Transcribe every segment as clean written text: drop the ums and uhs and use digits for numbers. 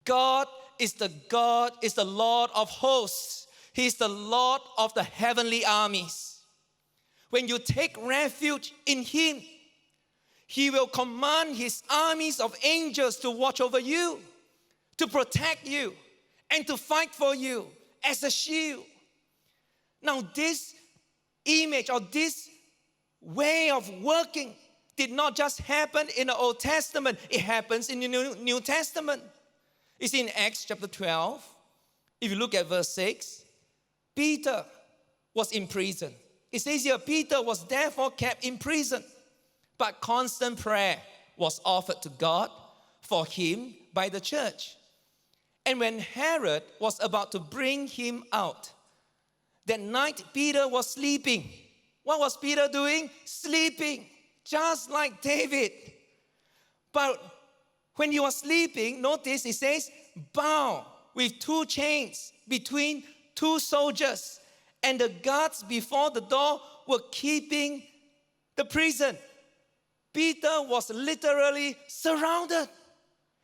God is the Lord of hosts. He is the Lord of the heavenly armies. When you take refuge in Him, He will command His armies of angels to watch over you, to protect you, and to fight for you as a shield. Now, this image or this way of working did not just happen in the Old Testament. It happens in the New Testament. It's in Acts chapter 12. If you look at verse 6, Peter was in prison. It says here, Peter was therefore kept in prison, but constant prayer was offered to God for him by the church. And when Herod was about to bring him out, that night Peter was sleeping. What was Peter doing? Sleeping, just like David. But when he was sleeping, notice it says, bound with 2 chains between 2 soldiers, and the guards before the door were keeping the prison. Peter was literally surrounded.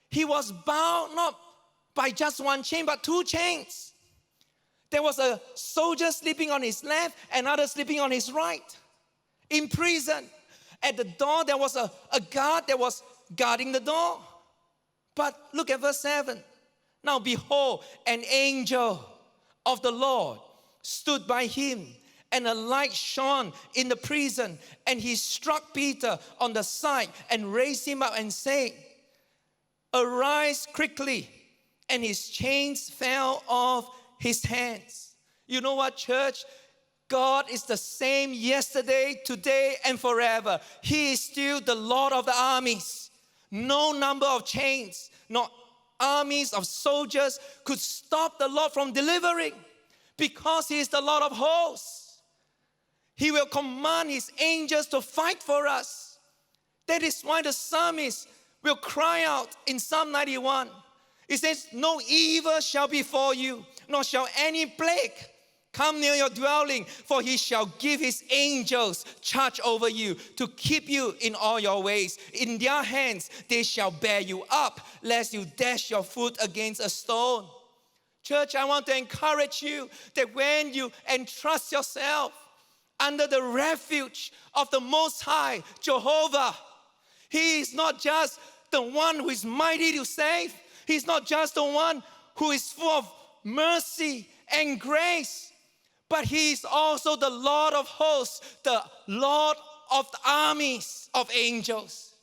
He was bound not by just 1 chain, but 2 chains. There was a soldier sleeping on his left, another sleeping on his right. In prison, at the door, there was a guard that was guarding the door. But look at verse 7. Now behold, an angel of the Lord stood by him, and a light shone in the prison, and he struck Peter on the side and raised him up and said, arise quickly. And his chains fell off his hands. You know what, church? God is the same yesterday, today, and forever. He is still the Lord of the armies. No number of chains, no armies of soldiers could stop the Lord from delivering, because He is the Lord of hosts. He will command His angels to fight for us. That is why the psalmist will cry out in Psalm 91. It says, no evil shall befall you, nor shall any plague come near your dwelling, for He shall give His angels charge over you to keep you in all your ways. In their hands they shall bear you up, lest you dash your foot against a stone. Church, I want to encourage you that when you entrust yourself under the refuge of the Most High, Jehovah, He is not just the one who is mighty to save. He's not just the one who is full of mercy and grace, but He is also the Lord of hosts, the Lord of the armies of angels.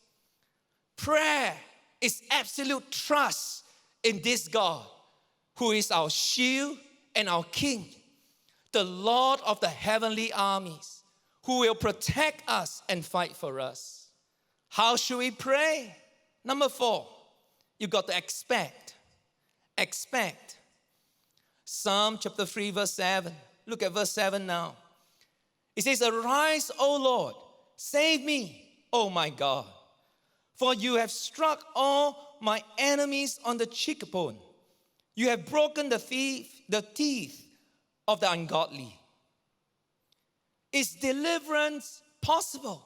Prayer is absolute trust in this God, who is our shield and our King, the Lord of the heavenly armies, who will protect us and fight for us. How should we pray? Number 4, you got to expect. Expect. Psalm chapter 3, verse 7. Look at verse 7 now. It says, arise, O Lord, save me, O my God, for you have struck all my enemies on the cheekbone. You have broken the teeth of the ungodly. Is deliverance possible?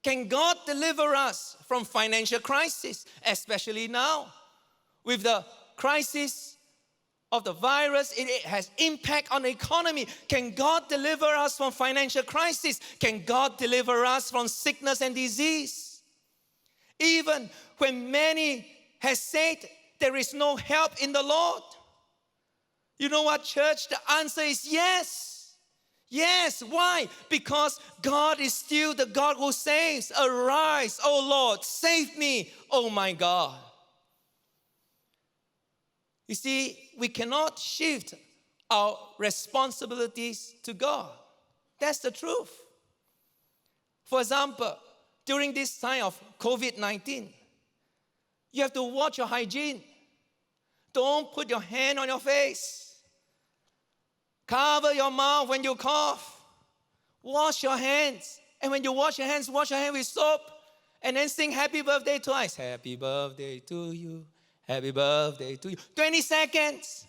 Can God deliver us from financial crisis, especially now? With the crisis of the virus, it has impact on the economy. Can God deliver us from financial crisis? Can God deliver us from sickness and disease? Even when many have said there is no help in the Lord. You know what, church? The answer is yes. Yes, why? Because God is still the God who saves. Arise, O Lord, save me, O my God. You see, we cannot shift our responsibilities to God. That's the truth. For example, during this time of COVID-19, you have to watch your hygiene. Don't put your hand on your face. Cover your mouth when you cough. Wash your hands. And when you wash your hands with soap. And then sing happy birthday twice. Happy birthday to you. Happy birthday to you. 20 seconds.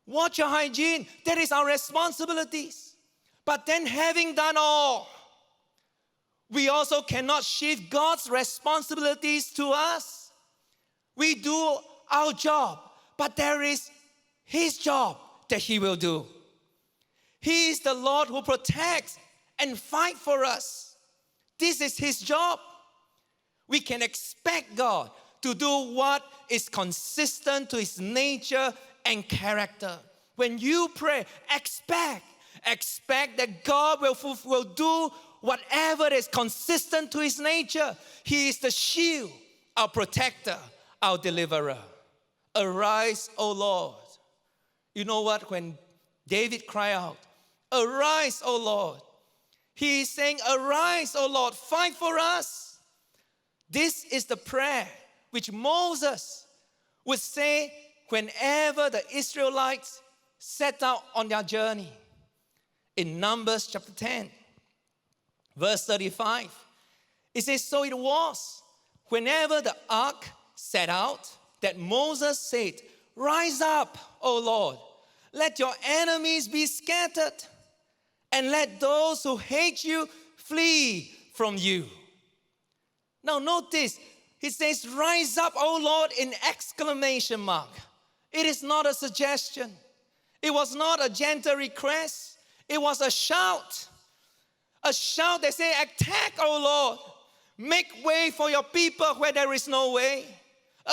Watch your hygiene. That is our responsibilities. But then having done all, we also cannot shift God's responsibilities to us. We do our job, but there is His job that He will do. He is the Lord who protects and fights for us. This is His job. We can expect God to do what is consistent to His nature and character. When you pray, expect that God will do whatever is consistent to His nature. He is the shield, our protector, our deliverer. Arise, O Lord. You know what? When David cried out, arise, O Lord, he is saying, arise, O Lord, fight for us. This is the prayer which Moses would say whenever the Israelites set out on their journey. In Numbers chapter 10, verse 35, it says, so it was whenever the ark set out that Moses said, rise up, O Lord, let your enemies be scattered, and let those who hate you flee from you. Now notice, he says, rise up, O Lord, in exclamation mark. It is not a suggestion. It was not a gentle request. It was a shout. A shout that said, attack, O Lord. Make way for your people where there is no way.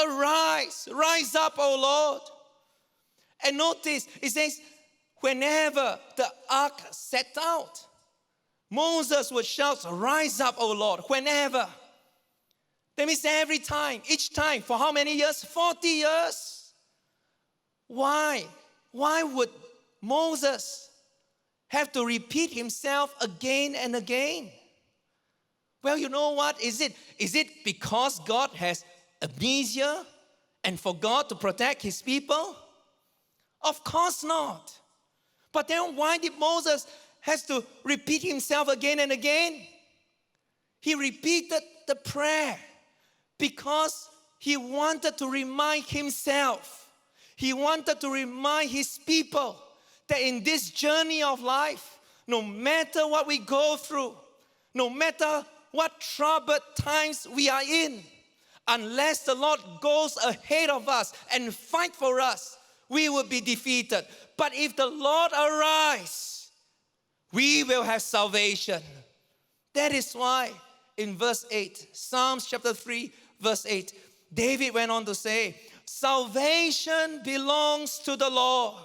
Arise, rise up, O Lord. And notice, it says, whenever the ark set out, Moses would shout, rise up, O Lord, whenever. That means every time, each time. For how many years? 40 years. Why? Why would Moses have to repeat himself again and again? Well, you know what? Is it because God has amnesia and forgot to protect His people? Of course not. But then why did Moses have to repeat himself again and again? He repeated the prayer because he wanted to remind himself, he wanted to remind his people that in this journey of life, no matter what we go through, no matter what troubled times we are in, unless the Lord goes ahead of us and fight for us, we will be defeated. But if the Lord arise, we will have salvation. That is why in verse 8, Psalms chapter 3, verse 8, David went on to say, salvation belongs to the Lord.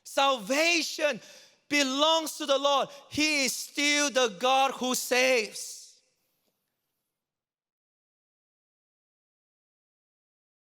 Salvation belongs to the Lord. He is still the God who saves.